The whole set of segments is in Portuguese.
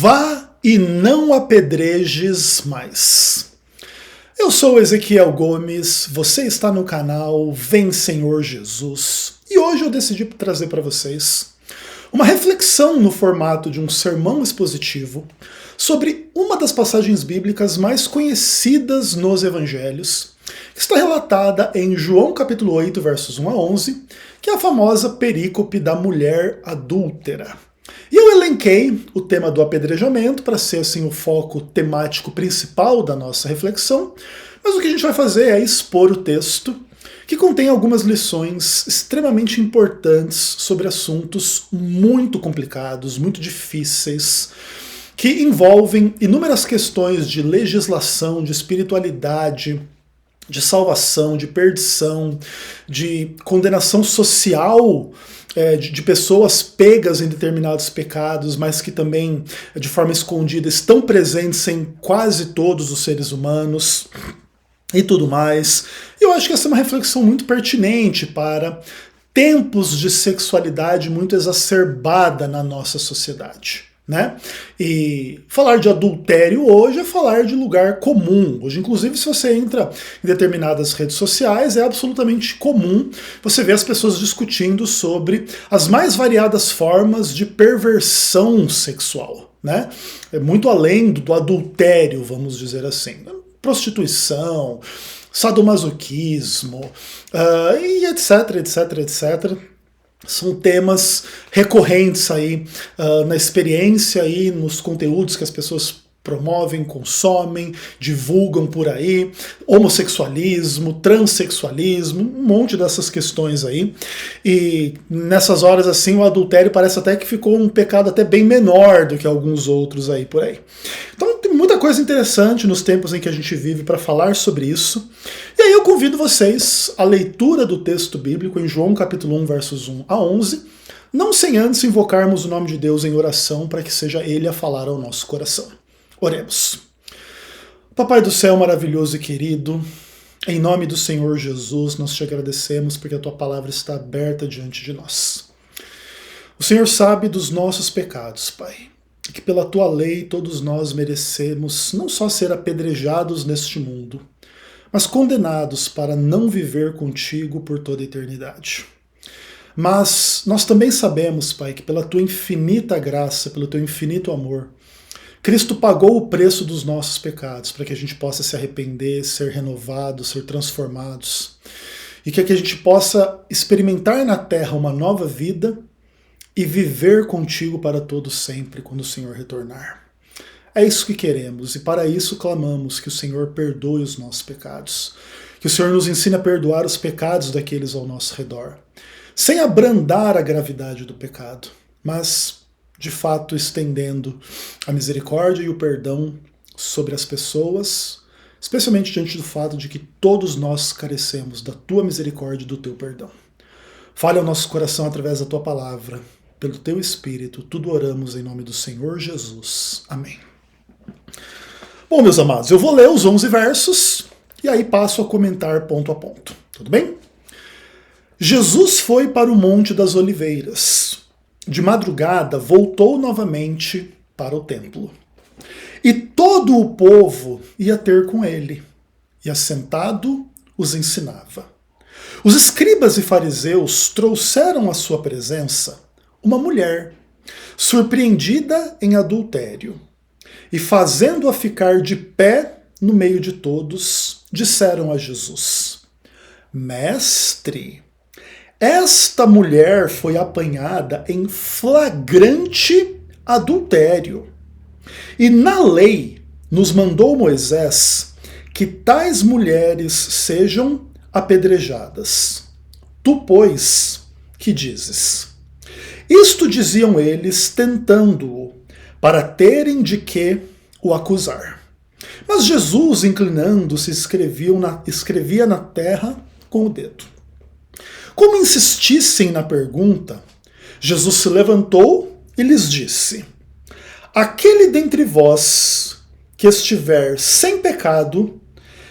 Vá e não apedrejes mais. Eu sou Ezequiel Gomes, você está no canal Vem Senhor Jesus, e hoje eu decidi trazer para vocês uma reflexão no formato de um sermão expositivo sobre uma das passagens bíblicas mais conhecidas nos evangelhos, que está relatada em João capítulo 8, versos 1 a 11, que é a famosa perícope da mulher adúltera. E eu elenquei o tema do apedrejamento para ser assim o foco temático principal da nossa reflexão, mas o que a gente vai fazer é expor o texto, que contém algumas lições extremamente importantes sobre assuntos muito complicados, muito difíceis, que envolvem inúmeras questões de legislação, de espiritualidade, de salvação, de perdição, de condenação social, de pessoas pegas em determinados pecados, mas que também, de forma escondida, estão presentes em quase todos os seres humanos e tudo mais. E eu acho que essa é uma reflexão muito pertinente para tempos de sexualidade muito exacerbada na nossa sociedade. Né? E falar de adultério hoje é falar de lugar comum. Hoje, inclusive, se você entra em determinadas redes sociais, é absolutamente comum você ver as pessoas discutindo sobre as mais variadas formas de perversão sexual. Né? É muito além do adultério, vamos dizer assim. Prostituição, sadomasoquismo, e etc, etc, etc. São temas recorrentes aí na experiência e nos conteúdos que as pessoas promovem, consomem, divulgam por aí, homossexualismo, transexualismo, um monte dessas questões aí. E nessas horas assim o adultério parece até que ficou um pecado até bem menor do que alguns outros aí por aí. Então tem muita coisa interessante nos tempos em que a gente vive para falar sobre isso. E aí eu convido vocês à leitura do texto bíblico em João capítulo 1, versos 1 a 11, não sem antes invocarmos o nome de Deus em oração para que seja Ele a falar ao nosso coração. Oremos. Papai do céu maravilhoso e querido, em nome do Senhor Jesus, nós te agradecemos porque a tua palavra está aberta diante de nós. O Senhor sabe dos nossos pecados, Pai, e que pela tua lei todos nós merecemos não só ser apedrejados neste mundo, mas condenados para não viver contigo por toda a eternidade. Mas nós também sabemos, Pai, que pela tua infinita graça, pelo teu infinito amor, Cristo pagou o preço dos nossos pecados para que a gente possa se arrepender, ser renovados, ser transformados, e que a gente possa experimentar na terra uma nova vida e viver contigo para todo sempre quando o Senhor retornar. É isso que queremos e para isso clamamos que o Senhor perdoe os nossos pecados, que o Senhor nos ensine a perdoar os pecados daqueles ao nosso redor, sem abrandar a gravidade do pecado, mas de fato estendendo a misericórdia e o perdão sobre as pessoas, especialmente diante do fato de que todos nós carecemos da tua misericórdia e do teu perdão. Fale ao nosso coração através da tua palavra, pelo teu Espírito, tudo oramos em nome do Senhor Jesus. Amém. Bom, meus amados, eu vou ler os 11 versos e aí passo a comentar ponto a ponto. Tudo bem? Jesus foi para o Monte das Oliveiras. De madrugada, voltou novamente para o templo. E todo o povo ia ter com ele, e assentado os ensinava. Os escribas e fariseus trouxeram à sua presença uma mulher, surpreendida em adultério, e fazendo-a ficar de pé no meio de todos, disseram a Jesus: Mestre, esta mulher foi apanhada em flagrante adultério. E na lei nos mandou Moisés que tais mulheres sejam apedrejadas. Tu, pois, que dizes? Isto diziam eles, tentando-o, para terem de que o acusar. Mas Jesus, inclinando-se, escrevia na terra com o dedo. Como insistissem na pergunta, Jesus se levantou e lhes disse: Aquele dentre vós que estiver sem pecado,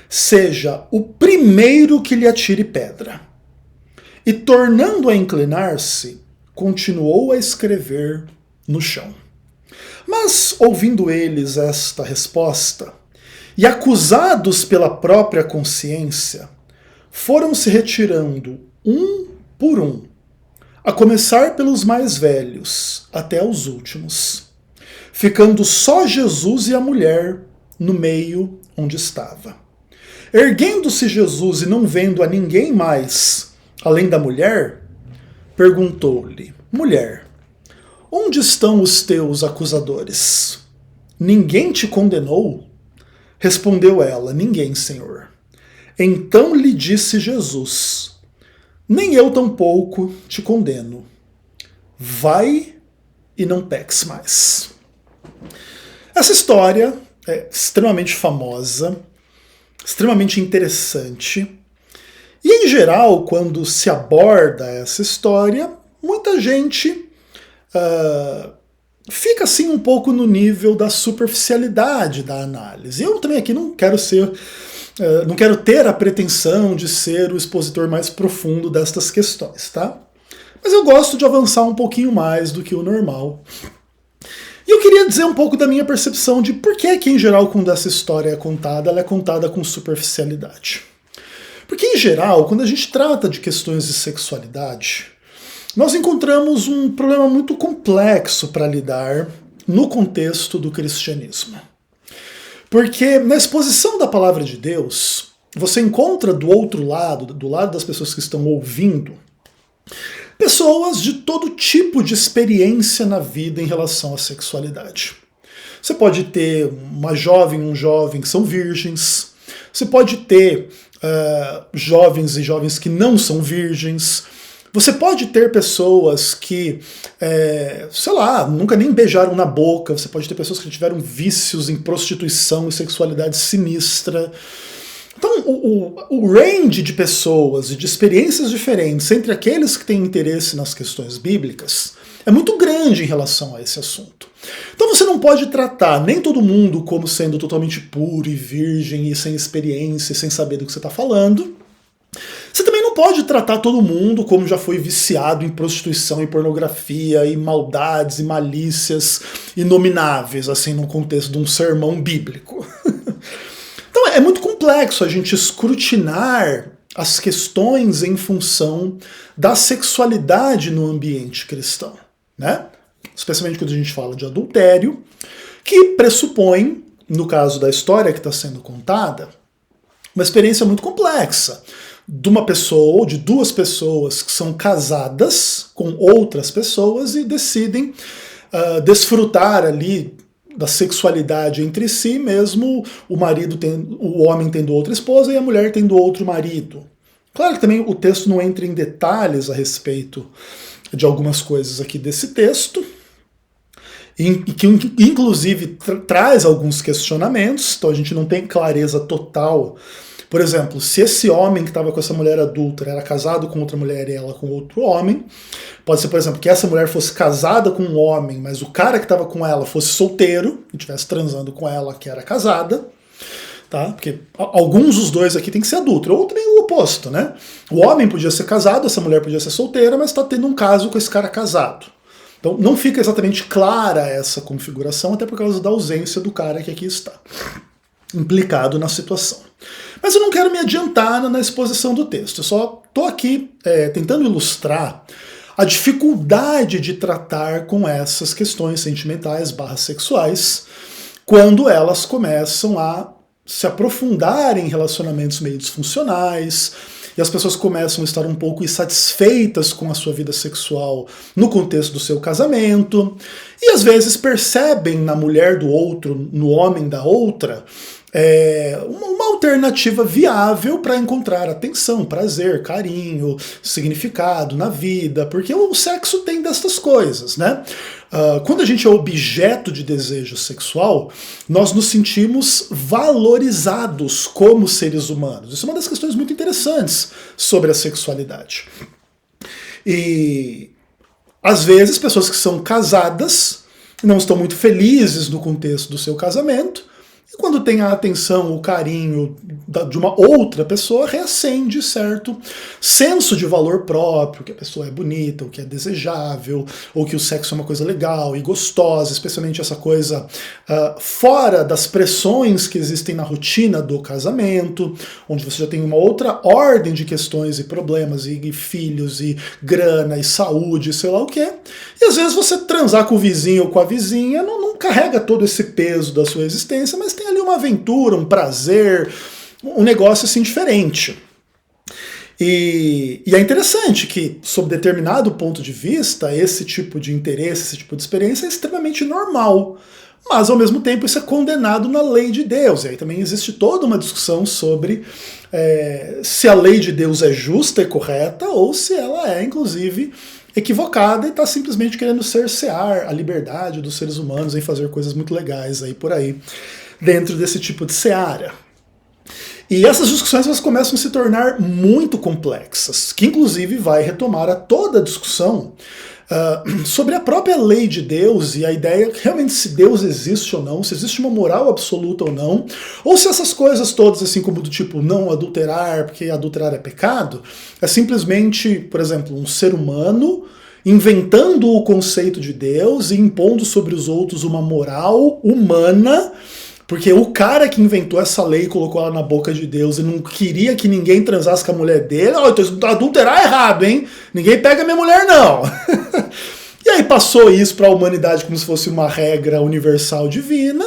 seja o primeiro que lhe atire pedra. E tornando a inclinar-se, continuou a escrever no chão. Mas, ouvindo eles esta resposta, e acusados pela própria consciência, foram se retirando um por um, a começar pelos mais velhos até os últimos, ficando só Jesus e a mulher no meio onde estava. Erguendo-se Jesus e não vendo a ninguém mais, além da mulher, perguntou-lhe: Mulher, onde estão os teus acusadores? Ninguém te condenou? Respondeu ela: Ninguém, Senhor. Então lhe disse Jesus: Nem eu tampouco te condeno. Vai e não peques mais. Essa história é extremamente famosa, extremamente interessante. E, em geral, quando se aborda essa história, muita gente fica assim um pouco no nível da superficialidade da análise. Eu também aqui não quero ter a pretensão de ser o expositor mais profundo destas questões, tá? Mas eu gosto de avançar um pouquinho mais do que o normal. E eu queria dizer um pouco da minha percepção de por que em geral, quando essa história é contada, ela é contada com superficialidade. Porque, em geral, quando a gente trata de questões de sexualidade, nós encontramos um problema muito complexo para lidar no contexto do cristianismo. Porque na exposição da palavra de Deus, você encontra do outro lado, do lado das pessoas que estão ouvindo, pessoas de todo tipo de experiência na vida em relação à sexualidade. Você pode ter uma jovem, um jovem que são virgens, você pode ter jovens e jovens que não são virgens, você pode ter pessoas que, sei lá, nunca nem beijaram na boca, você pode ter pessoas que tiveram vícios em prostituição e sexualidade sinistra. Então, o range de pessoas e de experiências diferentes entre aqueles que têm interesse nas questões bíblicas é muito grande em relação a esse assunto. Então você não pode tratar nem todo mundo como sendo totalmente puro e virgem e sem experiência e sem saber do que você está falando. Você também não pode tratar todo mundo como já foi viciado em prostituição e pornografia e maldades e malícias inomináveis, assim, no contexto de um sermão bíblico. Então é muito complexo a gente escrutinar as questões em função da sexualidade no ambiente cristão, né? Especialmente quando a gente fala de adultério, que pressupõe, no caso da história que está sendo contada, uma experiência muito complexa de uma pessoa ou de duas pessoas que são casadas com outras pessoas e decidem desfrutar ali da sexualidade entre si, mesmo o homem tendo outra esposa e a mulher tendo outro marido. Claro que também o texto não entra em detalhes a respeito de algumas coisas aqui desse texto, e que inclusive traz alguns questionamentos, então a gente não tem clareza total. Por exemplo, se esse homem que estava com essa mulher adúltera era casado com outra mulher e ela com outro homem, pode ser, por exemplo, que essa mulher fosse casada com um homem, mas o cara que estava com ela fosse solteiro e estivesse transando com ela que era casada, tá? Porque alguns dos dois aqui tem que ser adúltero, ou também o oposto, né? O homem podia ser casado, essa mulher podia ser solteira, mas está tendo um caso com esse cara casado. Então não fica exatamente clara essa configuração, até por causa da ausência do cara que aqui está implicado na situação. Mas eu não quero me adiantar na exposição do texto, eu só estou aqui tentando ilustrar a dificuldade de tratar com essas questões sentimentais /sexuais quando elas começam a se aprofundar em relacionamentos meio disfuncionais, e as pessoas começam a estar um pouco insatisfeitas com a sua vida sexual no contexto do seu casamento, e às vezes percebem na mulher do outro, no homem da outra, uma alternativa viável para encontrar atenção, prazer, carinho, significado na vida, porque o sexo tem destas coisas, né? Quando a gente é objeto de desejo sexual, nós nos sentimos valorizados como seres humanos. Isso é uma das questões muito interessantes sobre a sexualidade. E às vezes pessoas que são casadas não estão muito felizes no contexto do seu casamento, e quando tem a atenção, o carinho de uma outra pessoa, reacende certo senso de valor próprio, que a pessoa é bonita, ou que é desejável, ou que o sexo é uma coisa legal e gostosa, especialmente essa coisa fora das pressões que existem na rotina do casamento, onde você já tem uma outra ordem de questões e problemas, e filhos, e grana, e saúde, sei lá o quê. E às vezes você transar com o vizinho ou com a vizinha não carrega todo esse peso da sua existência, mas tem ali uma aventura, um prazer, um negócio assim diferente. E é interessante que, sob determinado ponto de vista, esse tipo de interesse, esse tipo de experiência é extremamente normal. Mas, ao mesmo tempo, isso é condenado na lei de Deus. E aí também existe toda uma discussão sobre se a lei de Deus é justa e correta ou se ela é, inclusive, equivocada e está simplesmente querendo cercear a liberdade dos seres humanos em fazer coisas muito legais aí por aí, dentro desse tipo de seara. E essas discussões elas começam a se tornar muito complexas, que inclusive vai retomar a toda a discussão sobre a própria lei de Deus e a ideia que realmente se Deus existe ou não, se existe uma moral absoluta ou se essas coisas todas, assim como do tipo não adulterar, porque adulterar é pecado, é simplesmente, por exemplo, um ser humano inventando o conceito de Deus e impondo sobre os outros uma moral humana, porque o cara que inventou essa lei e colocou ela na boca de Deus e não queria que ninguém transasse com a mulher dele, então adulterar é errado, hein? Ninguém pega minha mulher, não. E aí passou isso para a humanidade como se fosse uma regra universal divina,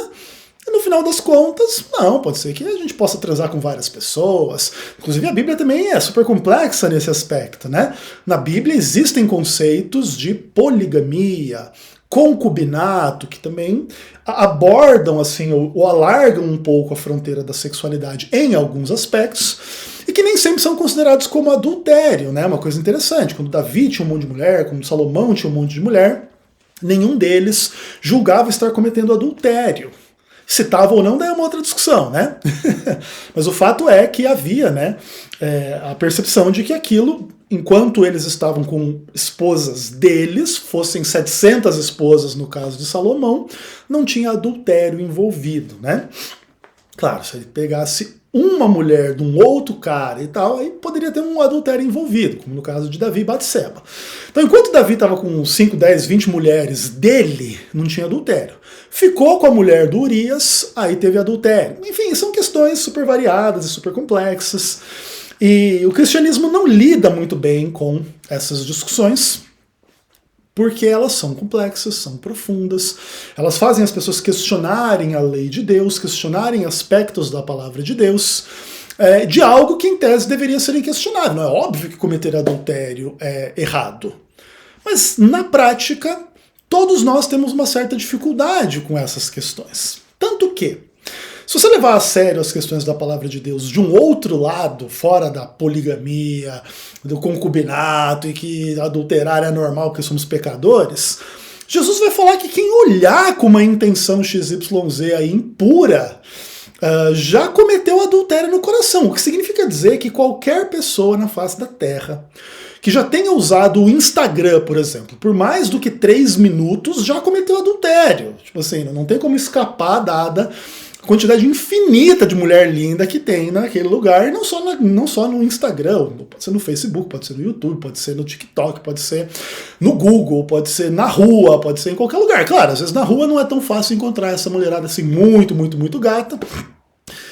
e no final das contas, não, pode ser que a gente possa transar com várias pessoas. Inclusive a Bíblia também é super complexa nesse aspecto, né? Na Bíblia existem conceitos de poligamia, concubinato, que também abordam assim, ou alargam um pouco a fronteira da sexualidade em alguns aspectos, e que nem sempre são considerados como adultério, né? Uma coisa interessante, quando Davi tinha um monte de mulher, quando Salomão tinha um monte de mulher, nenhum deles julgava estar cometendo adultério. Se estava ou não, daí é uma outra discussão, né? Mas o fato é que havia, né, a percepção de que aquilo, enquanto eles estavam com esposas deles, fossem 700 esposas no caso de Salomão, não tinha adultério envolvido, né? Claro, se ele pegasse uma mulher de um outro cara e tal, aí poderia ter um adultério envolvido, como no caso de Davi e Batseba. Então, enquanto Davi estava com 5, 10, 20 mulheres dele, não tinha adultério. Ficou com a mulher do Urias, aí teve adultério. Enfim, são questões super variadas e super complexas. E o cristianismo não lida muito bem com essas discussões, porque elas são complexas, são profundas, elas fazem as pessoas questionarem a lei de Deus, questionarem aspectos da palavra de Deus, de algo que em tese deveria ser questionado. Não é óbvio que cometer adultério é errado, mas na prática todos nós temos uma certa dificuldade com essas questões. Tanto que, se você levar a sério as questões da palavra de Deus de um outro lado, fora da poligamia, do concubinato e que adulterar é normal porque somos pecadores, Jesus vai falar que quem olhar com uma intenção XYZ aí impura já cometeu adultério no coração, o que significa dizer que qualquer pessoa na face da terra que já tenha usado o Instagram, por exemplo, por mais do que 3 minutos, já cometeu adultério. Tipo assim, não tem como escapar dada a quantidade infinita de mulher linda que tem naquele lugar, e não só no Instagram, pode ser no Facebook, pode ser no YouTube, pode ser no TikTok, pode ser no Google, pode ser na rua, pode ser em qualquer lugar. Claro, às vezes na rua não é tão fácil encontrar essa mulherada assim muito, muito, muito gata,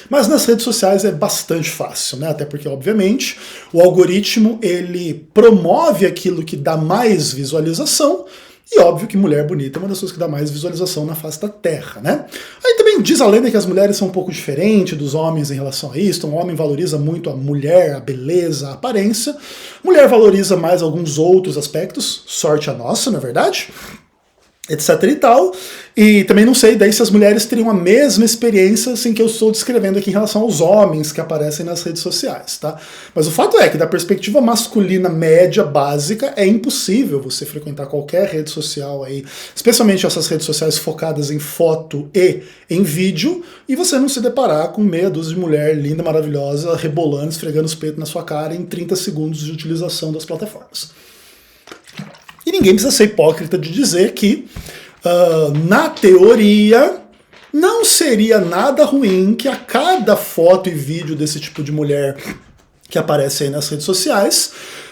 mas nas redes sociais é bastante fácil, né? Até porque, obviamente, o algoritmo ele promove aquilo que dá mais visualização, e óbvio que mulher bonita é uma das coisas que dá mais visualização na face da Terra, né? Aí também diz a lenda que as mulheres são um pouco diferentes dos homens em relação a isso. Então, o homem valoriza muito a mulher, a beleza, a aparência. Mulher valoriza mais alguns outros aspectos. Sorte a nossa, não é verdade? Etc e tal, e também não sei daí se as mulheres teriam a mesma experiência assim que eu estou descrevendo aqui em relação aos homens que aparecem nas redes sociais, tá? Mas o fato é que da perspectiva masculina média, básica, é impossível você frequentar qualquer rede social aí, especialmente essas redes sociais focadas em foto e em vídeo, e você não se deparar com meia dúzia de mulher linda, maravilhosa, rebolando, esfregando os peitos na sua cara em 30 segundos de utilização das plataformas. E ninguém precisa ser hipócrita de dizer que, na teoria, não seria nada ruim que a cada foto e vídeo desse tipo de mulher que aparece aí nas redes sociais,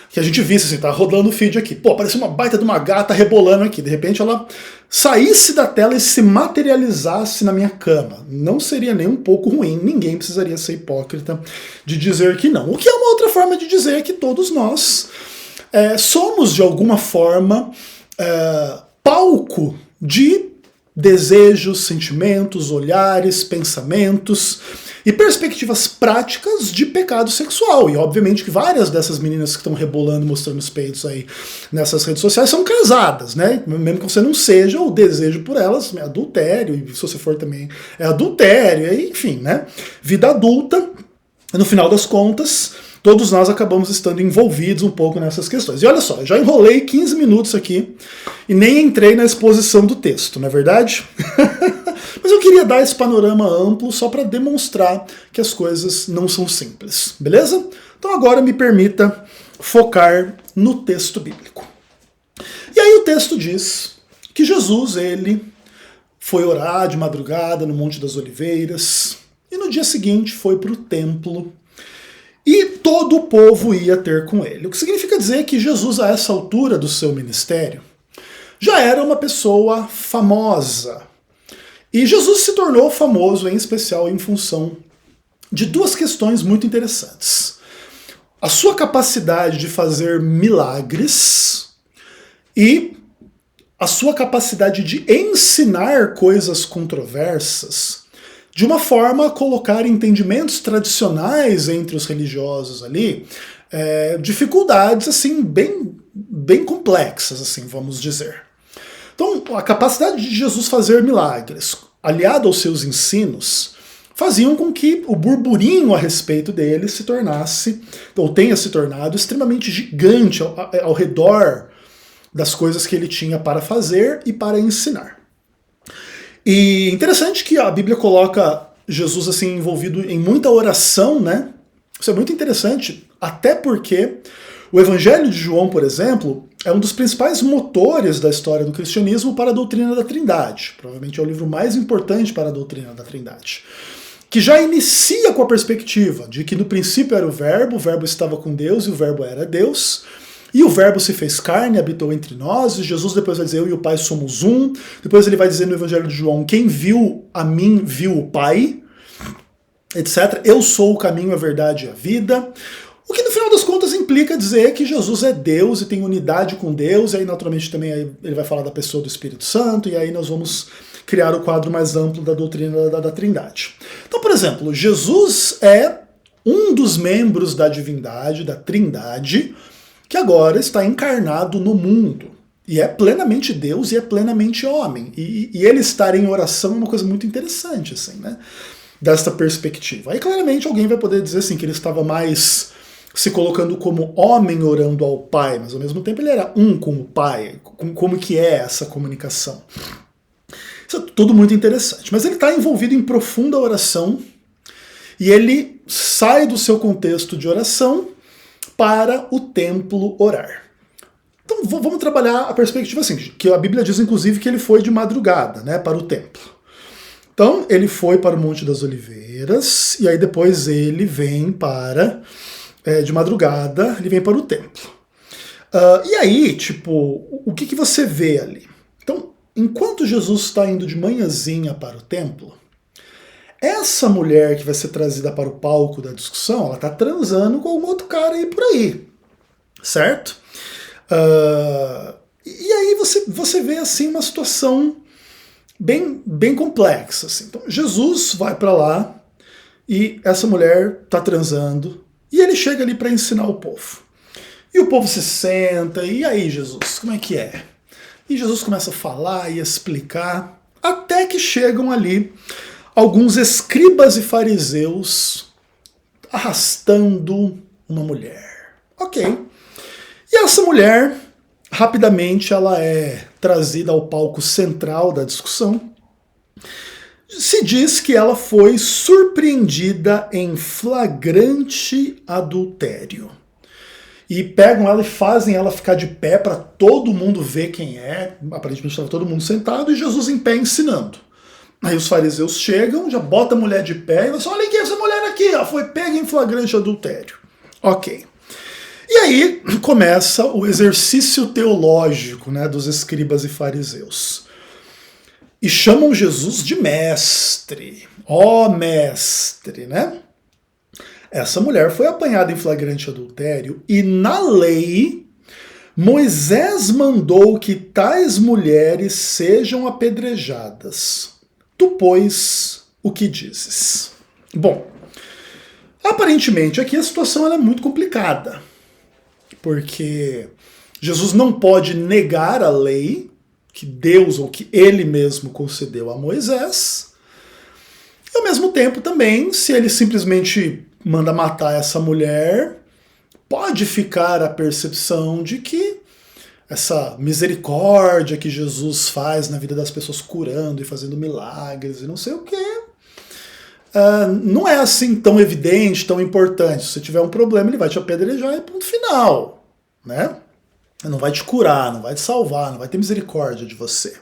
que a gente visse assim, tá rodando o feed aqui, pô, apareceu uma baita de uma gata rebolando aqui, de repente ela saísse da tela e se materializasse na minha cama. Não seria nem um pouco ruim, ninguém precisaria ser hipócrita de dizer que não. O que é uma outra forma de dizer que todos nós somos, de alguma forma, palco de desejos, sentimentos, olhares, pensamentos e perspectivas práticas de pecado sexual. E obviamente que várias dessas meninas que estão rebolando, mostrando os peitos aí nessas redes sociais são casadas, né? Mesmo que você não seja, o desejo por elas é adultério, e se você for também é adultério, enfim, né? Vida adulta, no final das contas, todos nós acabamos estando envolvidos um pouco nessas questões. E olha só, eu já enrolei 15 minutos aqui e nem entrei na exposição do texto, não é verdade? Mas eu queria dar esse panorama amplo só para demonstrar que as coisas não são simples, beleza? Então agora me permita focar no texto bíblico. E aí o texto diz que Jesus, ele foi orar de madrugada no Monte das Oliveiras e no dia seguinte foi para o templo e todo o povo ia ter com ele. O que significa dizer que Jesus, a essa altura do seu ministério, já era uma pessoa famosa. E Jesus se tornou famoso, em especial, em função de duas questões muito interessantes. A sua capacidade de fazer milagres e a sua capacidade de ensinar coisas controversas de uma forma a colocar entendimentos tradicionais entre os religiosos ali, dificuldades assim bem complexas, assim, vamos dizer. Então, a capacidade de Jesus fazer milagres, aliado aos seus ensinos, faziam com que o burburinho a respeito dele se tornasse, ou tenha se tornado, extremamente gigante ao redor das coisas que ele tinha para fazer e para ensinar. E interessante que a Bíblia coloca Jesus assim envolvido em muita oração, né? Isso é muito interessante, até porque o Evangelho de João, por exemplo, é um dos principais motores da história do cristianismo para a doutrina da Trindade. Provavelmente é o livro mais importante para a doutrina da Trindade. Que já inicia com a perspectiva de que no princípio era o Verbo estava com Deus e o Verbo era Deus. E o Verbo se fez carne, habitou entre nós, e Jesus depois vai dizer, eu e o Pai somos um. Depois ele vai dizer no Evangelho de João, quem viu a mim, viu o Pai, etc. Eu sou o caminho, a verdade e a vida. O que no final das contas implica dizer que Jesus é Deus e tem unidade com Deus, e aí naturalmente também ele vai falar da pessoa do Espírito Santo, e aí nós vamos criar o quadro mais amplo da doutrina da Trindade. Então, por exemplo, Jesus é um dos membros da divindade, da Trindade, que agora está encarnado no mundo. E é plenamente Deus e é plenamente homem. E ele estar em oração é uma coisa muito interessante, assim, né? Desta perspectiva. Aí claramente alguém vai poder dizer assim, que ele estava mais se colocando como homem orando ao Pai, mas ao mesmo tempo ele era um com o Pai. Como que é essa comunicação? Isso é tudo muito interessante. Mas ele está envolvido em profunda oração e ele sai do seu contexto de oração para o templo orar. Então vamos trabalhar a perspectiva assim, que a Bíblia diz inclusive que ele foi de madrugada, né, para o templo. Então ele foi para o Monte das Oliveiras e aí depois ele vem para, de madrugada, ele vem para o templo. E aí, tipo, o que você vê ali? Então, enquanto Jesus está indo de manhãzinha para o templo, essa mulher que vai ser trazida para o palco da discussão, ela está transando com algum outro cara aí por aí, certo? E aí você vê assim uma situação bem complexa. Assim. Então, Jesus vai para lá e essa mulher está transando e ele chega ali para ensinar o povo. E o povo se senta, e aí Jesus, como é que é? E Jesus começa a falar e a explicar, até que chegam ali alguns escribas e fariseus arrastando uma mulher. Ok. E essa mulher, rapidamente, ela é trazida ao palco central da discussão. Se diz que ela foi surpreendida em flagrante adultério. E pegam ela e fazem ela ficar de pé para todo mundo ver quem é. Aparentemente estava todo mundo sentado e Jesus em pé ensinando. Aí os fariseus chegam, já bota a mulher de pé e falam assim, olha aqui, essa mulher aqui, ó, foi pega em flagrante adultério. Ok. E aí começa o exercício teológico, né, dos escribas e fariseus. E chamam Jesus de mestre. Ó mestre, né? Essa mulher foi apanhada em flagrante adultério e na lei Moisés mandou que tais mulheres sejam apedrejadas. Tu, pois, o que dizes? Bom, aparentemente aqui a situação ela é muito complicada, porque Jesus não pode negar a lei que Deus ou que ele mesmo concedeu a Moisés, e ao mesmo tempo também, se ele simplesmente manda matar essa mulher, pode ficar a percepção de que essa misericórdia que Jesus faz na vida das pessoas, curando e fazendo milagres e não sei o quê, não é assim tão evidente, tão importante. Se você tiver um problema, ele vai te apedrejar e ponto final, né? Não vai te curar, não vai te salvar, não vai ter misericórdia de você.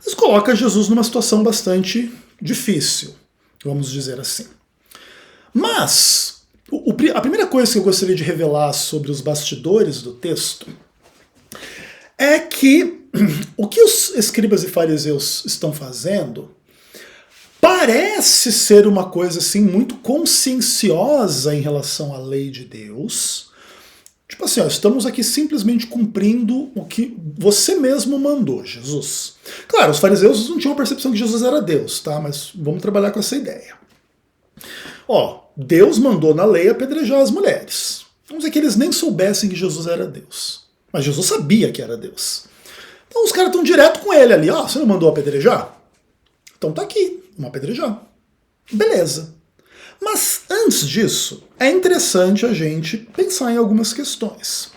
Isso coloca Jesus numa situação bastante difícil, vamos dizer assim. Mas a primeira coisa que eu gostaria de revelar sobre os bastidores do texto é que o que os escribas e fariseus estão fazendo parece ser uma coisa assim muito conscienciosa em relação à lei de Deus. Tipo assim, ó, estamos aqui simplesmente cumprindo o que você mesmo mandou, Jesus. Claro, os fariseus não tinham a percepção que Jesus era Deus, tá? Mas vamos trabalhar com essa ideia. Ó, Deus mandou na lei apedrejar as mulheres. Vamos dizer que eles nem soubessem que Jesus era Deus. Mas Jesus sabia que era Deus. Então os caras estão direto com ele ali. Ó, você não mandou apedrejar? Então tá aqui, vamos apedrejar. Beleza. Mas antes disso, é interessante a gente pensar em algumas questões.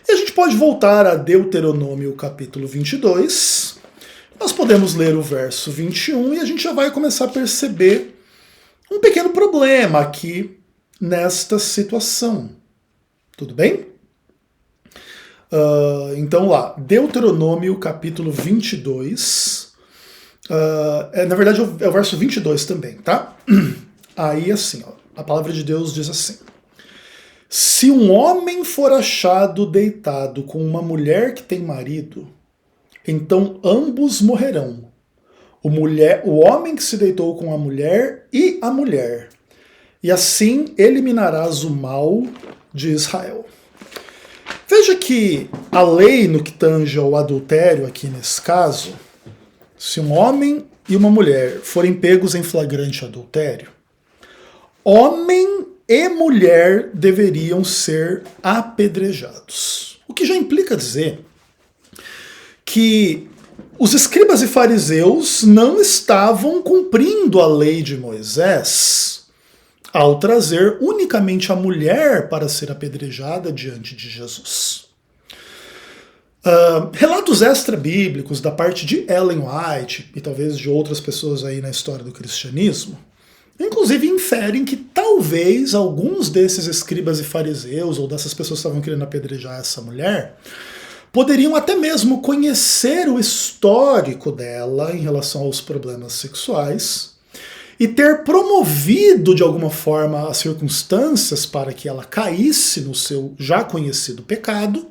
E a gente pode voltar a Deuteronômio capítulo 22. Nós podemos ler o verso 21 e a gente já vai começar a perceber um pequeno problema aqui nesta situação. Tudo bem? Então lá, Deuteronômio capítulo 22. Na verdade é o verso 22 também, tá? Aí assim, ó, a palavra de Deus diz assim: se um homem for achado deitado com uma mulher que tem marido, então ambos morrerão. O homem que se deitou com a mulher e a mulher. E assim eliminarás o mal de Israel. Veja que a lei no que tange ao adultério aqui nesse caso, se um homem e uma mulher forem pegos em flagrante adultério, homem e mulher deveriam ser apedrejados. O que já implica dizer que os escribas e fariseus não estavam cumprindo a lei de Moisés ao trazer unicamente a mulher para ser apedrejada diante de Jesus. Relatos extra-bíblicos da parte de Ellen White e talvez de outras pessoas aí na história do cristianismo, inclusive inferem que talvez alguns desses escribas e fariseus ou dessas pessoas que estavam querendo apedrejar essa mulher poderiam até mesmo conhecer o histórico dela em relação aos problemas sexuais e ter promovido de alguma forma as circunstâncias para que ela caísse no seu já conhecido pecado,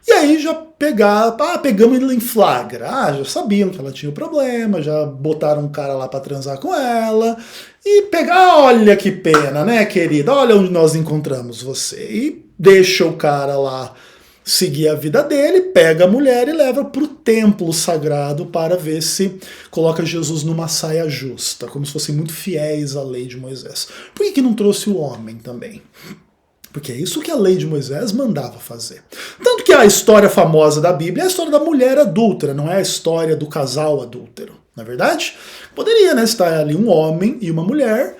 e aí já pegamos ele em flagra, já sabiam que ela tinha o problema, já botaram um cara lá para transar com ela, e olha que pena, né, querida, olha onde nós encontramos você, e deixa o cara lá seguir a vida dele, pega a mulher e leva para o templo sagrado para ver se coloca Jesus numa saia justa, como se fossem muito fiéis à lei de Moisés. Por que não trouxe o homem também? Porque é isso que a lei de Moisés mandava fazer. Tanto que a história famosa da Bíblia é a história da mulher adúltera, não é a história do casal adúltero, não é verdade? Poderia, né, estar ali um homem e uma mulher.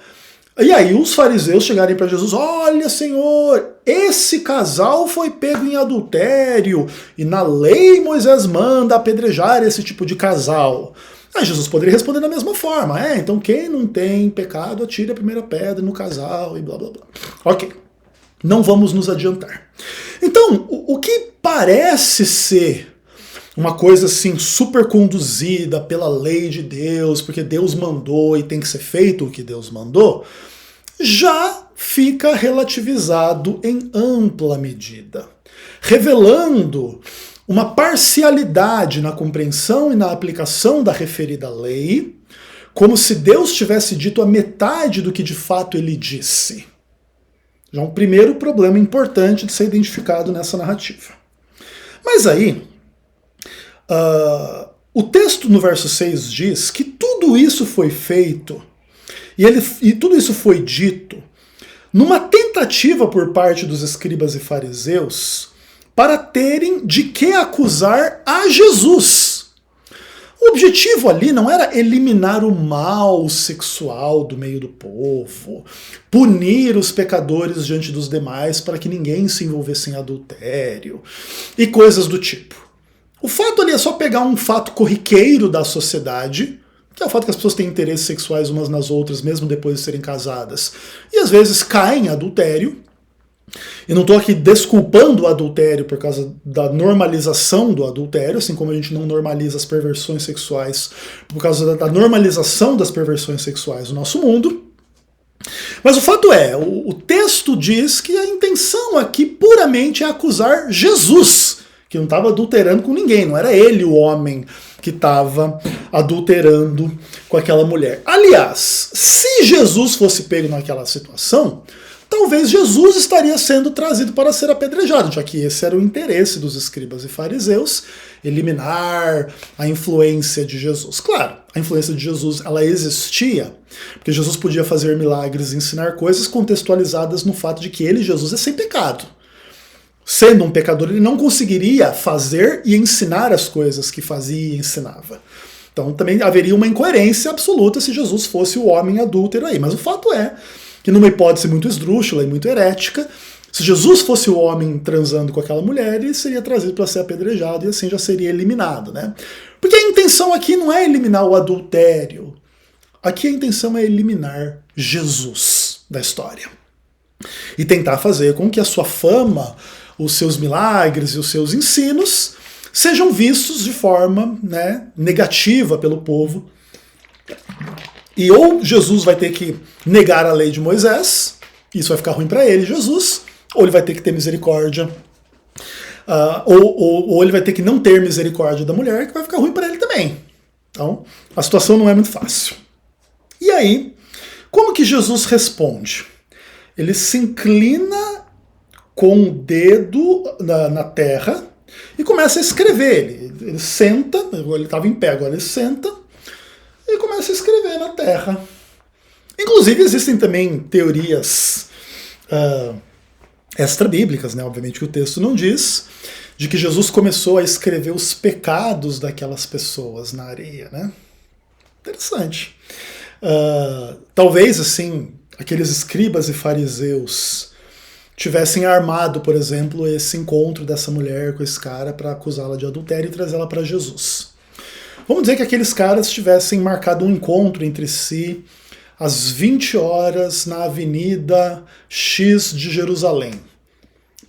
E aí os fariseus chegarem para Jesus, olha, Senhor, esse casal foi pego em adultério e na lei Moisés manda apedrejar esse tipo de casal. Aí Jesus poderia responder da mesma forma, então quem não tem pecado atire a primeira pedra no casal e blá blá blá. Ok, não vamos nos adiantar. Então, o que parece ser uma coisa assim super conduzida pela lei de Deus, porque Deus mandou e tem que ser feito o que Deus mandou, já fica relativizado em ampla medida, revelando uma parcialidade na compreensão e na aplicação da referida lei, como se Deus tivesse dito a metade do que de fato ele disse. Já um primeiro problema importante de ser identificado nessa narrativa. Mas aí, o texto no verso 6 diz que tudo isso foi feito e tudo isso foi dito numa tentativa por parte dos escribas e fariseus para terem de que acusar a Jesus. O objetivo ali não era eliminar o mal sexual do meio do povo, punir os pecadores diante dos demais para que ninguém se envolvesse em adultério e coisas do tipo. O fato ali é só pegar um fato corriqueiro da sociedade, que é o fato que as pessoas têm interesses sexuais umas nas outras, mesmo depois de serem casadas, e às vezes caem em adultério. E não estou aqui desculpando o adultério por causa da normalização do adultério, assim como a gente não normaliza as perversões sexuais por causa da normalização das perversões sexuais no nosso mundo. Mas o fato é, o texto diz que a intenção aqui puramente é acusar Jesus, que não estava adulterando com ninguém, não era ele o homem que estava adulterando com aquela mulher. Aliás, se Jesus fosse pego naquela situação, talvez Jesus estaria sendo trazido para ser apedrejado, já que esse era o interesse dos escribas e fariseus, eliminar a influência de Jesus. Claro, a influência de Jesus ela existia, porque Jesus podia fazer milagres e ensinar coisas contextualizadas no fato de que ele, Jesus, é sem pecado. Sendo um pecador, ele não conseguiria fazer e ensinar as coisas que fazia e ensinava. Então também haveria uma incoerência absoluta se Jesus fosse o homem adúltero aí. Mas o fato é que numa hipótese muito esdrúxula e muito herética, se Jesus fosse o homem transando com aquela mulher, ele seria trazido para ser apedrejado e assim já seria eliminado, né? Porque a intenção aqui não é eliminar o adultério. Aqui a intenção é eliminar Jesus da história. E tentar fazer com que a sua fama, os seus milagres e os seus ensinos sejam vistos de forma, né, negativa pelo povo. E ou Jesus vai ter que negar a lei de Moisés, isso vai ficar ruim para ele, Jesus, ou ele vai ter que ter misericórdia, ou ele vai ter que não ter misericórdia da mulher, que vai ficar ruim para ele também. Então, a situação não é muito fácil. E aí, como que Jesus responde? Ele se inclina com o dedo na terra e começa a escrever. Ele senta, ele estava em pé, agora ele senta, e começa a escrever na terra. Inclusive existem também teorias extra-bíblicas, né? Obviamente que o texto não diz, de que Jesus começou a escrever os pecados daquelas pessoas na areia, né? Interessante. Talvez, assim, aqueles escribas e fariseus tivessem armado, por exemplo, esse encontro dessa mulher com esse cara para acusá-la de adultério e trazê-la para Jesus. Vamos dizer que aqueles caras tivessem marcado um encontro entre si às 20 horas na Avenida X de Jerusalém,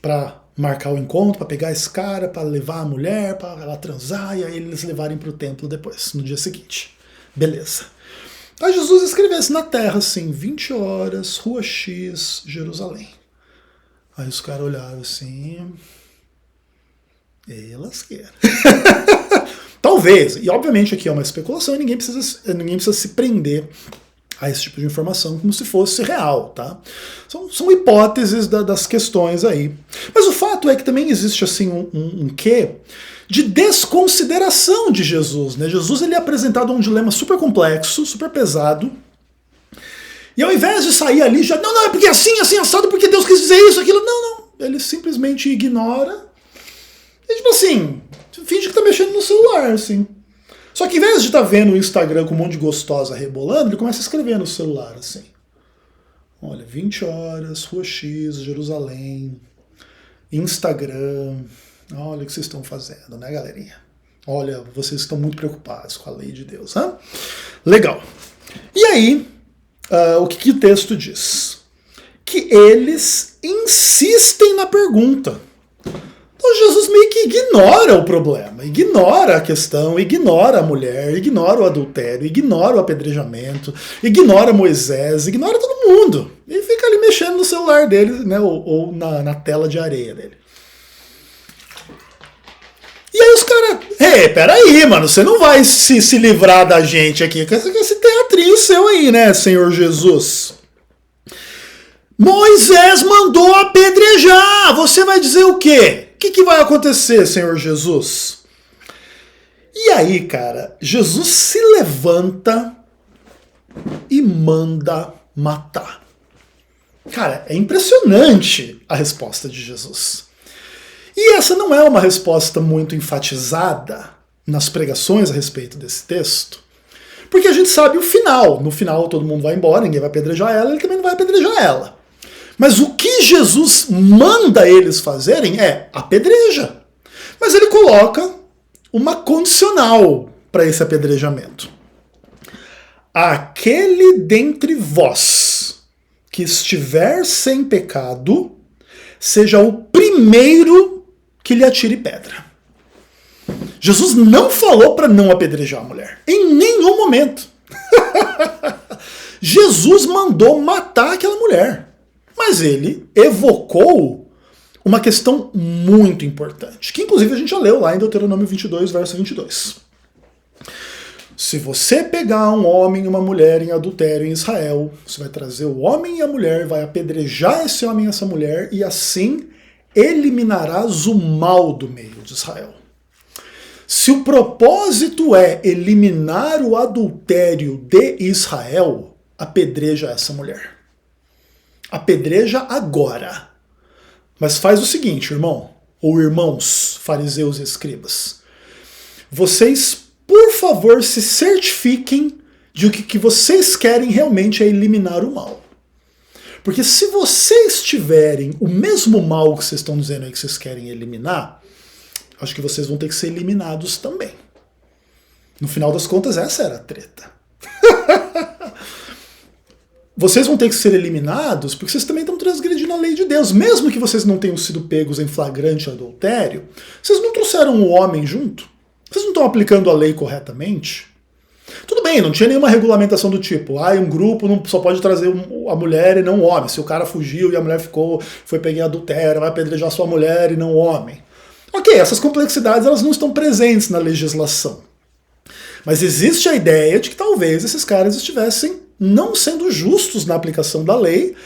para marcar o encontro, para pegar esse cara, para levar a mulher, para ela transar e aí eles levarem para o templo depois, no dia seguinte. Beleza. Aí Jesus escrevesse na terra assim, 20 horas, Rua X, Jerusalém. Aí os caras olharam assim, e lasqueira. Talvez, e obviamente aqui é uma especulação e ninguém precisa se prender a esse tipo de informação como se fosse real, tá? São hipóteses das questões aí. Mas o fato é que também existe assim um quê de desconsideração de Jesus, né? Jesus ele é apresentado a um dilema super complexo, super pesado, e ao invés de sair ali já, não, é porque assim, assado, porque Deus quis dizer isso, aquilo, não, ele simplesmente ignora e tipo assim, finge que tá mexendo no celular, assim. Só que em vez de estar vendo o Instagram com um monte de gostosa rebolando, ele começa a escrever no celular, assim. Olha, 20 horas, Rua X, Jerusalém, Instagram. Olha o que vocês estão fazendo, né, galerinha? Olha, vocês estão muito preocupados com a lei de Deus, hein? Legal. E aí, o que o texto diz? Que eles insistem na pergunta. Jesus meio que ignora o problema, ignora a questão, ignora a mulher, ignora o adultério, ignora o apedrejamento, ignora Moisés, ignora todo mundo. E fica ali mexendo no celular dele, né, ou na tela de areia dele. E aí os caras, peraí, mano, você não vai se livrar da gente aqui com esse teatrinho seu aí, né, Senhor Jesus? Moisés mandou apedrejar, você vai dizer o quê? O que vai acontecer, Senhor Jesus? E aí, cara, Jesus se levanta e manda matar. Cara, é impressionante a resposta de Jesus. E essa não é uma resposta muito enfatizada nas pregações a respeito desse texto, porque a gente sabe o final. No final todo mundo vai embora, ninguém vai apedrejar ela, ele também não vai apedrejar ela. Mas o que Jesus manda eles fazerem é apedreja. Mas ele coloca uma condicional para esse apedrejamento. Aquele dentre vós que estiver sem pecado, seja o primeiro que lhe atire pedra. Jesus não falou para não apedrejar a mulher. Em nenhum momento. Jesus mandou matar aquela mulher. Mas ele evocou uma questão muito importante, que inclusive a gente já leu lá em Deuteronômio 22, verso 22. Se você pegar um homem e uma mulher em adultério em Israel, você vai trazer o homem e a mulher, vai apedrejar esse homem e essa mulher, e assim eliminarás o mal do meio de Israel. Se o propósito é eliminar o adultério de Israel, apedreja essa mulher. Apedreja agora. Mas faz o seguinte, irmão, ou irmãos, fariseus e escribas. Vocês, por favor, se certifiquem de que o que vocês querem realmente é eliminar o mal. Porque se vocês tiverem o mesmo mal que vocês estão dizendo aí que vocês querem eliminar, acho que vocês vão ter que ser eliminados também. No final das contas, essa era a treta. Vocês vão ter que ser eliminados porque vocês também estão transgredindo a lei de Deus. Mesmo que vocês não tenham sido pegos em flagrante adultério, vocês não trouxeram o homem junto? Vocês não estão aplicando a lei corretamente? Tudo bem, não tinha nenhuma regulamentação do tipo, um grupo não só pode trazer a mulher e não o homem. Se o cara fugiu e a mulher foi pega em adultério, vai apedrejar sua mulher e não o homem. Ok, essas complexidades elas não estão presentes na legislação. Mas existe a ideia de que talvez esses caras estivessem não sendo justos na aplicação da lei,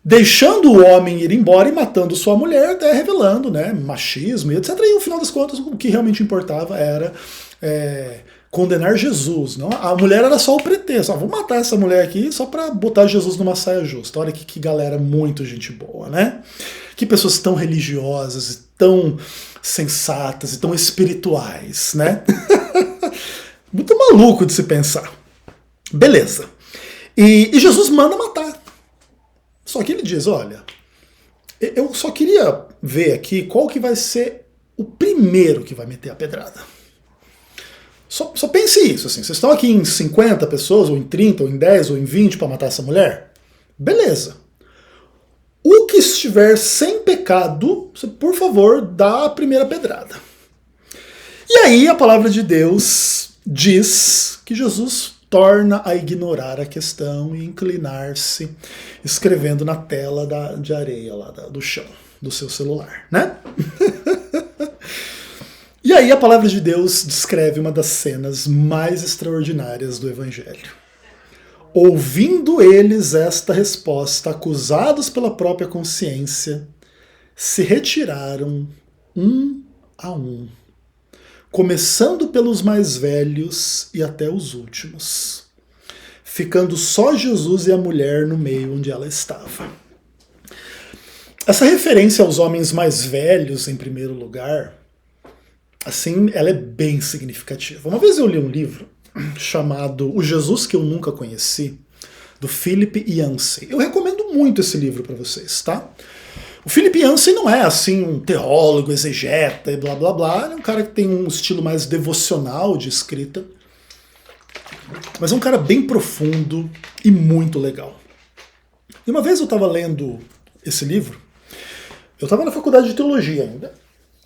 deixando o homem ir embora e matando sua mulher, até revelando, né, machismo e etc. E no final das contas, o que realmente importava era condenar Jesus. Não? A mulher era só o pretexto. Vou matar essa mulher aqui só para botar Jesus numa saia justa. Olha que galera muito gente boa, né? Que pessoas tão religiosas e tão sensatas e tão espirituais, né? Muito maluco de se pensar. Beleza. E Jesus manda matar. Só que ele diz, olha, eu só queria ver aqui qual que vai ser o primeiro que vai meter a pedrada. Só pense isso, assim, vocês estão aqui em 50 pessoas, ou em 30, ou em 10, ou em 20 para matar essa mulher? Beleza. O que estiver sem pecado, você, por favor, dá a primeira pedrada. E aí a palavra de Deus diz que Jesus torna a ignorar a questão e inclinar-se, escrevendo na tela de areia lá do chão, do seu celular, né? E aí a palavra de Deus descreve uma das cenas mais extraordinárias do Evangelho. Ouvindo eles esta resposta, acusados pela própria consciência, se retiraram um a um, começando pelos mais velhos e até os últimos, ficando só Jesus e a mulher no meio onde ela estava. Essa referência aos homens mais velhos, em primeiro lugar, assim, ela é bem significativa. Uma vez eu li um livro chamado O Jesus que eu Nunca Conheci, do Philip Yancey. Eu recomendo muito esse livro para vocês, tá? O Philip Yancey não é assim um teólogo, exegeta e blá blá blá, ele é um cara que tem um estilo mais devocional de escrita, mas é um cara bem profundo e muito legal. E uma vez eu estava lendo esse livro, eu estava na faculdade de teologia ainda,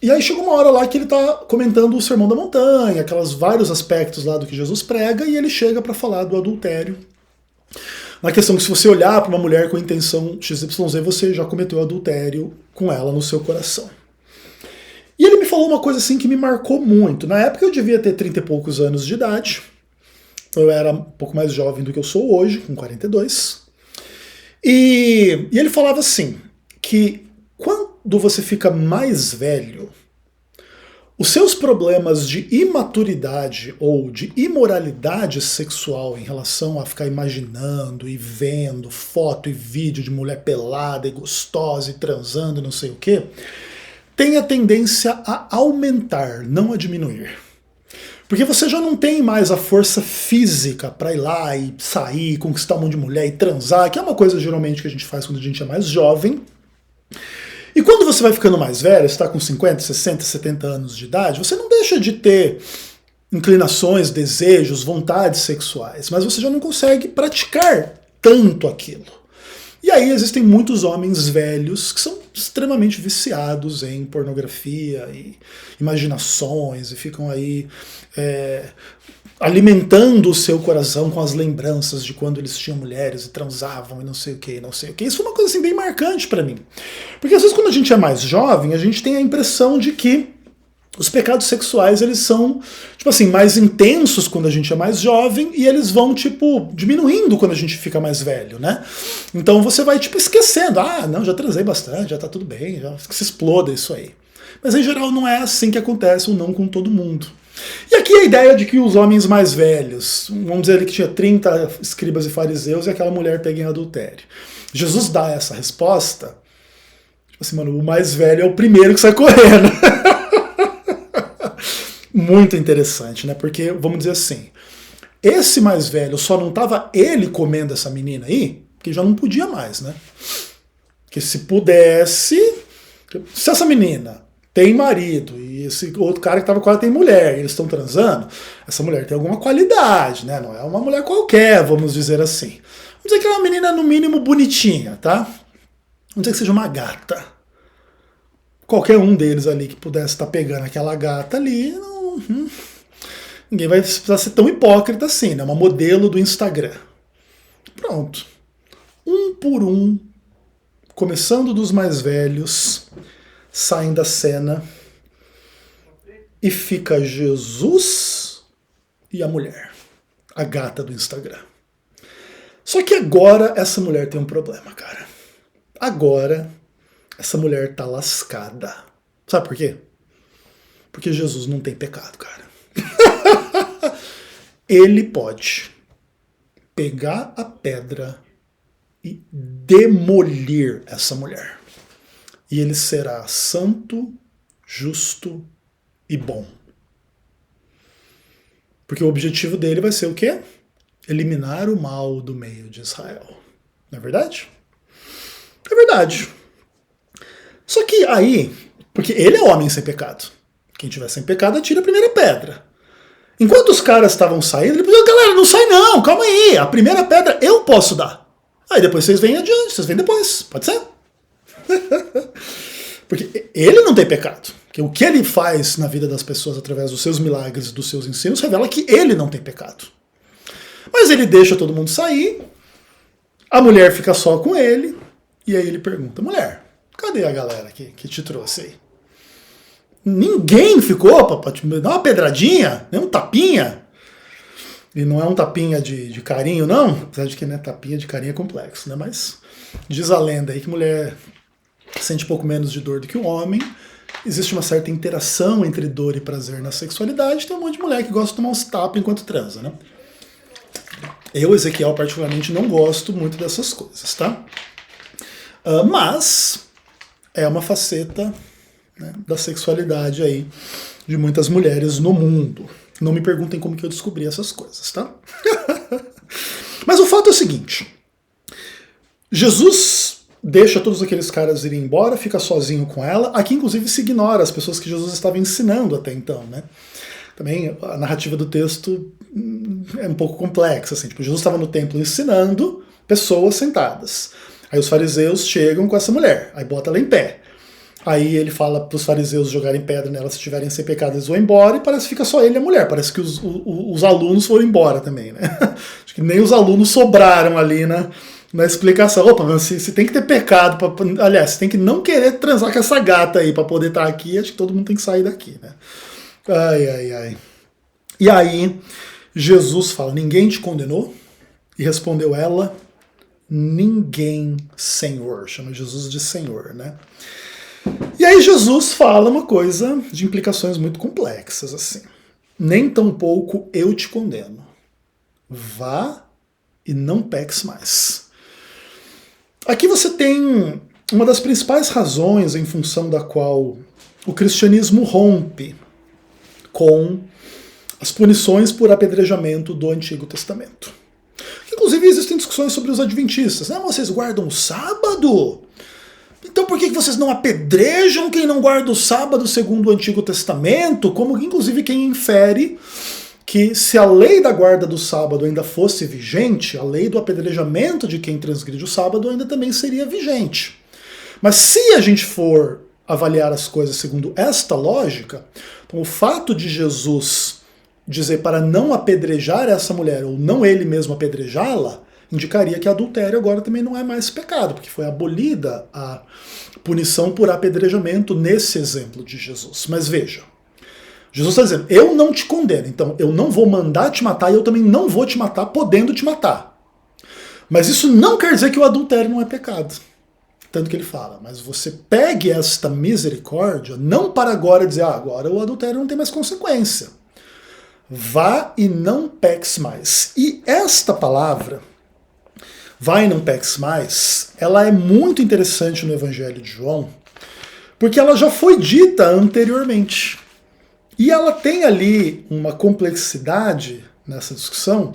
E aí chegou uma hora lá que ele está comentando o Sermão da Montanha, aquelas vários aspectos lá do que Jesus prega, e ele chega para falar do adultério. Na questão que se você olhar para uma mulher com intenção XYZ, você já cometeu adultério com ela no seu coração. E ele me falou uma coisa assim que me marcou muito. Na época eu devia ter 30 e poucos anos de idade. Eu era um pouco mais jovem do que eu sou hoje, com 42. E ele falava assim, que quando você fica mais velho, os seus problemas de imaturidade ou de imoralidade sexual em relação a ficar imaginando e vendo foto e vídeo de mulher pelada e gostosa e transando e não sei o quê, tem a tendência a aumentar, não a diminuir. Porque você já não tem mais a força física para ir lá e sair, conquistar um monte de mulher e transar, que é uma coisa geralmente que a gente faz quando a gente é mais jovem. E quando você vai ficando mais velho, você está com 50, 60, 70 anos de idade, você não deixa de ter inclinações, desejos, vontades sexuais, mas você já não consegue praticar tanto aquilo. E aí existem muitos homens velhos que são extremamente viciados em pornografia e imaginações e ficam aí alimentando o seu coração com as lembranças de quando eles tinham mulheres e transavam e não sei o que, não sei o que. Isso foi uma coisa assim bem marcante para mim. Porque às vezes quando a gente é mais jovem, a gente tem a impressão de que os pecados sexuais, eles são, tipo assim, mais intensos quando a gente é mais jovem e eles vão, tipo, diminuindo quando a gente fica mais velho, né? Então você vai, tipo, esquecendo. Ah, não, já transei bastante, já tá tudo bem, já se exploda isso aí. Mas em geral não é assim que acontece, ou não com todo mundo. E aqui a ideia de que os homens mais velhos, vamos dizer que tinha 30 escribas e fariseus e aquela mulher pega em adultério. Jesus dá essa resposta, tipo assim, mano, o mais velho é o primeiro que sai correndo. Muito interessante, né? Porque, vamos dizer assim, esse mais velho só não estava ele comendo essa menina aí, porque já não podia mais, né? Porque se pudesse, se essa menina tem marido e esse outro cara que estava com ela tem mulher, e eles estão transando, essa mulher tem alguma qualidade, né? Não é uma mulher qualquer, vamos dizer assim. Vamos dizer que é uma menina no mínimo bonitinha, tá? Vamos dizer que seja uma gata. Qualquer um deles ali que pudesse estar pegando aquela gata ali, ninguém vai precisar ser tão hipócrita assim, né? Uma modelo do Instagram. Pronto. Um por um, começando dos mais velhos, saem da cena e fica Jesus e a mulher, a gata do Instagram. Só que agora essa mulher tem um problema, cara. Agora essa mulher tá lascada. Sabe por quê? Porque Jesus não tem pecado, cara. Ele pode pegar a pedra e demolir essa mulher. E ele será santo, justo e bom. Porque o objetivo dele vai ser o quê? Eliminar o mal do meio de Israel. Não é verdade? É verdade. Só que aí, porque ele é homem sem pecado. Quem tiver sem pecado, atira a primeira pedra. Enquanto os caras estavam saindo, ele falou, galera, não sai não, calma aí, a primeira pedra eu posso dar. Aí depois vocês vêm adiante, vocês vêm depois, pode ser? Porque ele não tem pecado. Porque o que ele faz na vida das pessoas através dos seus milagres e dos seus ensinos revela que ele não tem pecado. Mas ele deixa todo mundo sair, a mulher fica só com ele, e aí ele pergunta, mulher, cadê a galera que te trouxe aí? Ninguém ficou pra te dar uma pedradinha, nem um tapinha. E não é um tapinha de carinho, não. Apesar de que, né, tapinha de carinho é complexo, né? Mas diz a lenda aí que mulher sente pouco menos de dor do que o homem. Existe uma certa interação entre dor e prazer na sexualidade. Tem um monte de mulher que gosta de tomar uns tapas enquanto transa, né? Eu, Ezequiel, particularmente, não gosto muito dessas coisas, tá? Mas é uma faceta, né, da sexualidade aí de muitas mulheres no mundo. Não me perguntem como que eu descobri essas coisas, tá? Mas o fato é o seguinte, Jesus deixa todos aqueles caras irem embora, fica sozinho com ela, aqui inclusive se ignora as pessoas que Jesus estava ensinando até então, né? Também a narrativa do texto é um pouco complexa, assim, tipo, Jesus estava no templo ensinando pessoas sentadas. Aí os fariseus chegam com essa mulher, aí bota ela em pé. Aí ele fala para os fariseus jogarem pedra nela se tiverem sem pecado, eles vão embora, e parece que fica só ele e a mulher. Parece que os alunos foram embora também, né? Acho que nem os alunos sobraram ali na explicação. Opa, mas se tem que ter pecado, aliás, você tem que não querer transar com essa gata aí para poder estar aqui, acho que todo mundo tem que sair daqui, né? Ai, ai, ai. E aí, Jesus fala, ninguém te condenou? E respondeu ela, ninguém, Senhor. Chama Jesus de Senhor, né? E aí Jesus fala uma coisa de implicações muito complexas, assim. Nem tampouco eu te condeno. Vá e não peques mais. Aqui você tem uma das principais razões em função da qual o cristianismo rompe com as punições por apedrejamento do Antigo Testamento. Inclusive existem discussões sobre os adventistas. Né? Vocês guardam o sábado? Então por que vocês não apedrejam quem não guarda o sábado segundo o Antigo Testamento? Como inclusive quem infere que se a lei da guarda do sábado ainda fosse vigente, a lei do apedrejamento de quem transgride o sábado ainda também seria vigente. Mas se a gente for avaliar as coisas segundo esta lógica, então o fato de Jesus dizer para não apedrejar essa mulher, ou não ele mesmo apedrejá-la, indicaria que adultério agora também não é mais pecado, porque foi abolida a punição por apedrejamento nesse exemplo de Jesus. Mas veja, Jesus está dizendo, eu não te condeno, então eu não vou mandar te matar e eu também não vou te matar podendo te matar. Mas isso não quer dizer que o adultério não é pecado. Tanto que ele fala, mas você pegue esta misericórdia, não para agora dizer, agora o adultério não tem mais consequência. Vá e não peques mais. E esta palavra, vá e não peques mais, ela é muito interessante no Evangelho de João, porque ela já foi dita anteriormente. E ela tem ali uma complexidade nessa discussão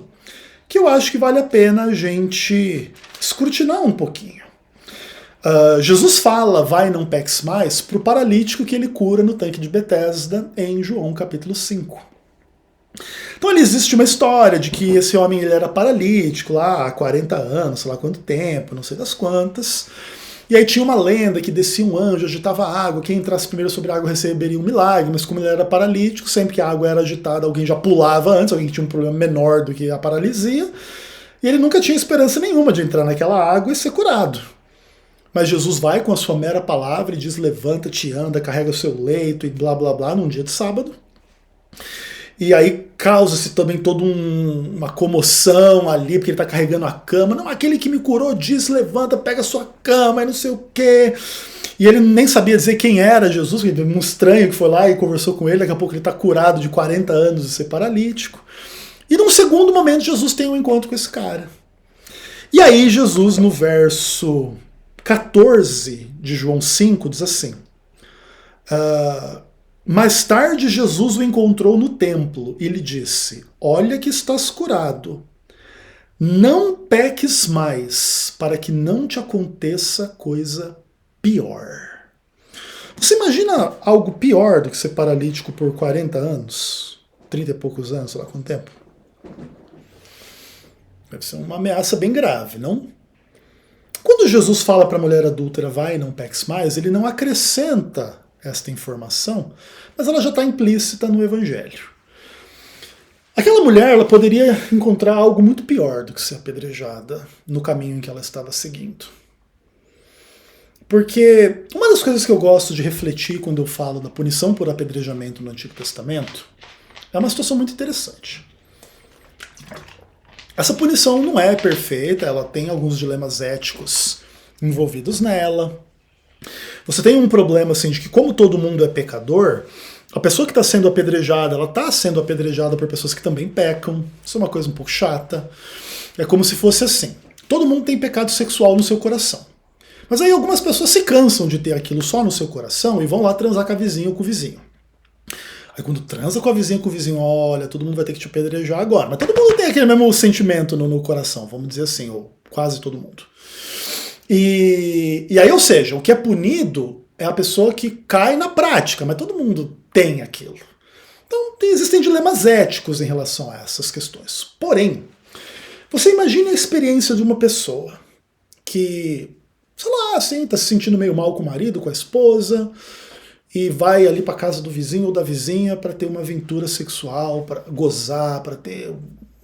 que eu acho que vale a pena a gente escrutinar um pouquinho. Jesus fala, vai e não peques mais, para o paralítico que ele cura no tanque de Betesda em João capítulo 5. Então ali existe uma história de que esse homem ele era paralítico lá há 40 anos, sei lá quanto tempo, não sei das quantas. E aí tinha uma lenda que descia um anjo, agitava a água, quem entrasse primeiro sobre a água receberia um milagre, mas como ele era paralítico, sempre que a água era agitada, alguém já pulava antes, alguém que tinha um problema menor do que a paralisia, e ele nunca tinha esperança nenhuma de entrar naquela água e ser curado. Mas Jesus vai com a sua mera palavra e diz, levanta-te, anda, carrega o seu leito e blá blá blá, num dia de sábado. E aí causa-se também toda uma comoção ali, porque ele está carregando a cama. Não, aquele que me curou disse, levanta, pega a sua cama e não sei o quê. E ele nem sabia dizer quem era Jesus, um estranho que foi lá e conversou com ele, daqui a pouco ele está curado de 40 anos de ser paralítico. E num segundo momento Jesus tem um encontro com esse cara. E aí Jesus, no verso 14 de João 5, diz assim... Mais tarde Jesus o encontrou no templo e lhe disse, olha que estás curado, não peques mais, para que não te aconteça coisa pior. Você imagina algo pior do que ser paralítico por 40 anos? 30 e poucos anos, sei lá quanto tempo? Deve ser uma ameaça bem grave, não? Quando Jesus fala para a mulher adúltera, vai e não peques mais, ele não acrescenta esta informação, mas ela já está implícita no Evangelho. Aquela mulher ela poderia encontrar algo muito pior do que ser apedrejada no caminho em que ela estava seguindo. Porque uma das coisas que eu gosto de refletir quando eu falo da punição por apedrejamento no Antigo Testamento é uma situação muito interessante. Essa punição não é perfeita, ela tem alguns dilemas éticos envolvidos nela. Você tem um problema assim de que como todo mundo é pecador, a pessoa que está sendo apedrejada, ela está sendo apedrejada por pessoas que também pecam. Isso é uma coisa um pouco chata. É como se fosse assim. Todo mundo tem pecado sexual no seu coração. Mas aí algumas pessoas se cansam de ter aquilo só no seu coração e vão lá transar com a vizinha ou com o vizinho. Aí quando transa com a vizinha ou com o vizinho, olha, todo mundo vai ter que te apedrejar agora. Mas todo mundo tem aquele mesmo sentimento no coração, vamos dizer assim, ou quase todo mundo. E aí, ou seja, o que é punido é a pessoa que cai na prática, mas todo mundo tem aquilo. Então existem dilemas éticos em relação a essas questões. Porém, você imagine a experiência de uma pessoa que sei lá, assim, tá se sentindo meio mal com o marido, com a esposa, e vai ali pra casa do vizinho ou da vizinha para ter uma aventura sexual, para gozar, para ter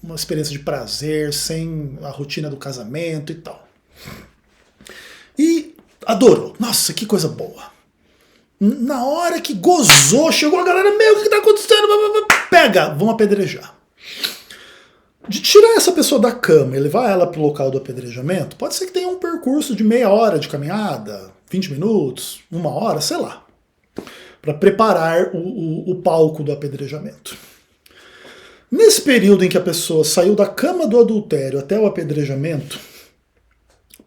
uma experiência de prazer sem a rotina do casamento e tal. E adorou. Nossa, que coisa boa. Na hora que gozou, chegou a galera, meu, o que tá acontecendo? Pega, vamos apedrejar. De tirar essa pessoa da cama e levar ela pro local do apedrejamento, pode ser que tenha um percurso de meia hora de caminhada, 20 minutos, uma hora, sei lá, para preparar o palco do apedrejamento. Nesse período em que a pessoa saiu da cama do adultério até o apedrejamento,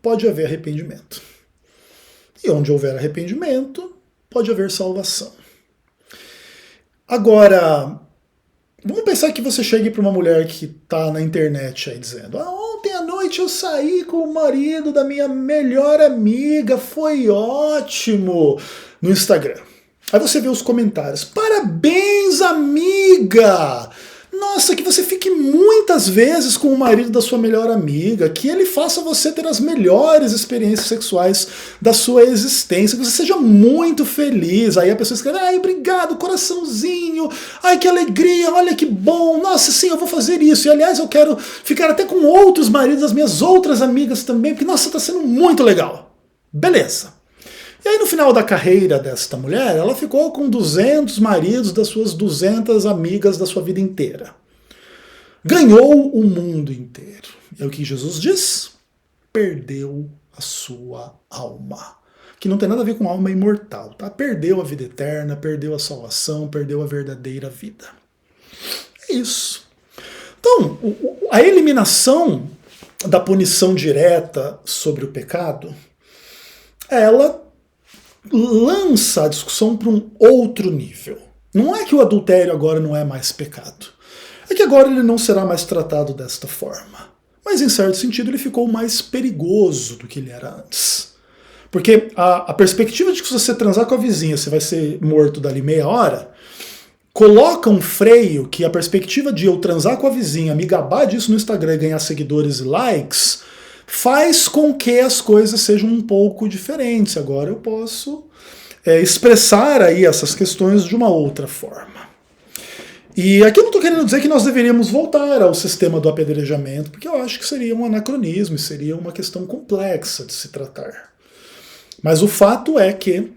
pode haver arrependimento. E onde houver arrependimento, pode haver salvação. Agora, vamos pensar que você chegue para uma mulher que está na internet aí dizendo: ontem à noite eu saí com o marido da minha melhor amiga, foi ótimo, no Instagram. Aí você vê os comentários: parabéns, amiga! Nossa, que você fique muitas vezes com o marido da sua melhor amiga, que ele faça você ter as melhores experiências sexuais da sua existência, que você seja muito feliz. Aí a pessoa escreve: ai, obrigado, coraçãozinho, ai, que alegria, olha que bom, nossa, sim, eu vou fazer isso. E aliás, eu quero ficar até com outros maridos das minhas outras amigas também, porque, nossa, tá sendo muito legal. Beleza. E aí no final da carreira desta mulher, ela ficou com 200 maridos das suas 200 amigas da sua vida inteira. Ganhou o mundo inteiro. É o que Jesus diz: perdeu a sua alma. Que não tem nada a ver com alma imortal, tá? Perdeu a vida eterna, perdeu a salvação, perdeu a verdadeira vida. É isso. Então, a eliminação da punição direta sobre o pecado, ela lança a discussão para um outro nível. Não é que o adultério agora não é mais pecado. É que agora ele não será mais tratado desta forma. Mas, em certo sentido, ele ficou mais perigoso do que ele era antes. Porque a perspectiva de que se você transar com a vizinha você vai ser morto dali meia hora, coloca um freio que a perspectiva de eu transar com a vizinha, me gabar disso no Instagram e ganhar seguidores e likes, faz com que as coisas sejam um pouco diferentes. Agora eu posso expressar aí essas questões de uma outra forma. E aqui eu não estou querendo dizer que nós deveríamos voltar ao sistema do apedrejamento, porque eu acho que seria um anacronismo, seria uma questão complexa de se tratar. Mas o fato é que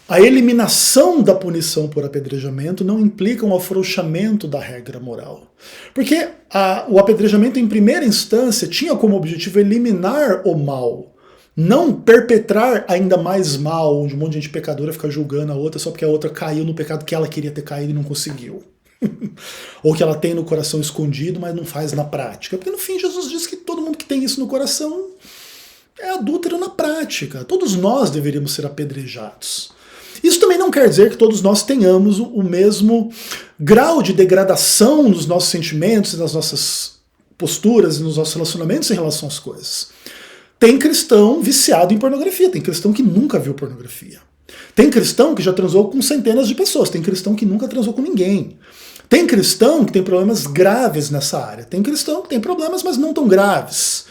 a eliminação da punição por apedrejamento não implica um afrouxamento da regra moral. Porque o apedrejamento, em primeira instância, tinha como objetivo eliminar o mal, não perpetrar ainda mais mal, onde um monte de gente pecadora fica julgando a outra só porque a outra caiu no pecado que ela queria ter caído e não conseguiu. Ou que ela tem no coração escondido, mas não faz na prática. Porque no fim Jesus diz que todo mundo que tem isso no coração é adúltero na prática. Todos nós deveríamos ser apedrejados. Isso também não quer dizer que todos nós tenhamos o mesmo grau de degradação nos nossos sentimentos, nas nossas posturas, nos nossos relacionamentos em relação às coisas. Tem cristão viciado em pornografia, tem cristão que nunca viu pornografia. Tem cristão que já transou com centenas de pessoas, tem cristão que nunca transou com ninguém. Tem cristão que tem problemas graves nessa área, tem cristão que tem problemas, mas não tão graves.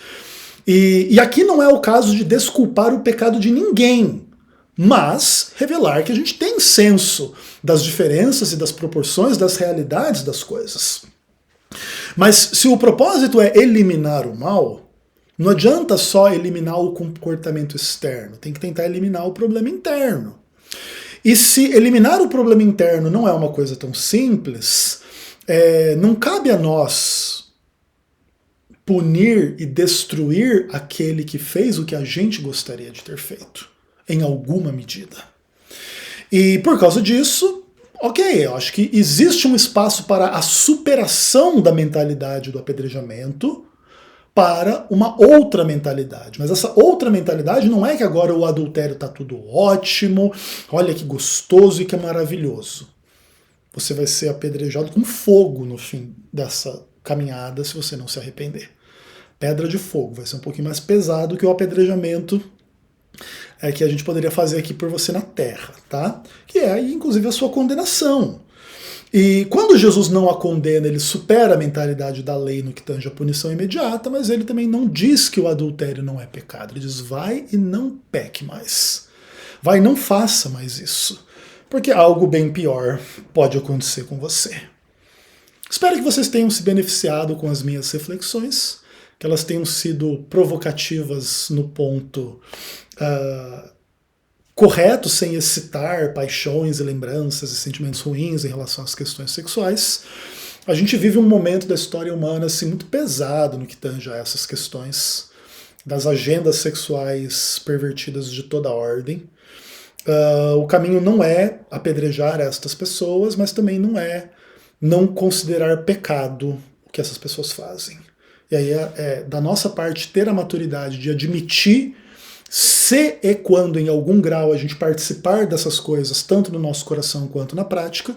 E aqui não é o caso de desculpar o pecado de ninguém, mas revelar que a gente tem senso das diferenças e das proporções das realidades das coisas. Mas se o propósito é eliminar o mal, não adianta só eliminar o comportamento externo, tem que tentar eliminar o problema interno. E se eliminar o problema interno não é uma coisa tão simples, não cabe a nós punir e destruir aquele que fez o que a gente gostaria de ter feito, em alguma medida. E por causa disso, ok, eu acho que existe um espaço para a superação da mentalidade do apedrejamento para uma outra mentalidade. Mas essa outra mentalidade não é que agora o adultério está tudo ótimo, olha que gostoso e que maravilhoso. Você vai ser apedrejado com fogo no fim dessa caminhada se você não se arrepender. Pedra de fogo, vai ser um pouquinho mais pesado que o apedrejamento que a gente poderia fazer aqui por você na terra, tá? Que é, inclusive, a sua condenação. E quando Jesus não a condena, ele supera a mentalidade da lei no que tange a punição imediata, mas ele também não diz que o adultério não é pecado. Ele diz, vai e não peque mais. Vai e não faça mais isso. Porque algo bem pior pode acontecer com você. Espero que vocês tenham se beneficiado com as minhas reflexões, que elas tenham sido provocativas no ponto correto, sem excitar paixões e lembranças e sentimentos ruins em relação às questões sexuais. A gente vive um momento da história humana assim, muito pesado no que tange a essas questões, das agendas sexuais pervertidas de toda ordem. O caminho não é apedrejar estas pessoas, mas também não é não considerar pecado o que essas pessoas fazem. E aí é da nossa parte ter a maturidade de admitir se e quando em algum grau a gente participar dessas coisas, tanto no nosso coração quanto na prática,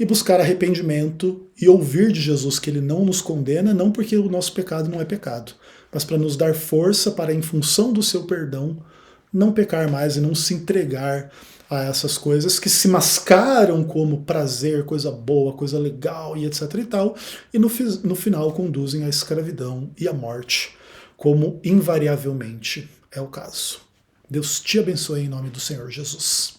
e buscar arrependimento e ouvir de Jesus que ele não nos condena, não porque o nosso pecado não é pecado, mas para nos dar força para, em função do seu perdão, não pecar mais e não se entregar a essas coisas que se mascaram como prazer, coisa boa, coisa legal e etc e tal, e no final conduzem à escravidão e à morte, como invariavelmente é o caso. Deus te abençoe em nome do Senhor Jesus.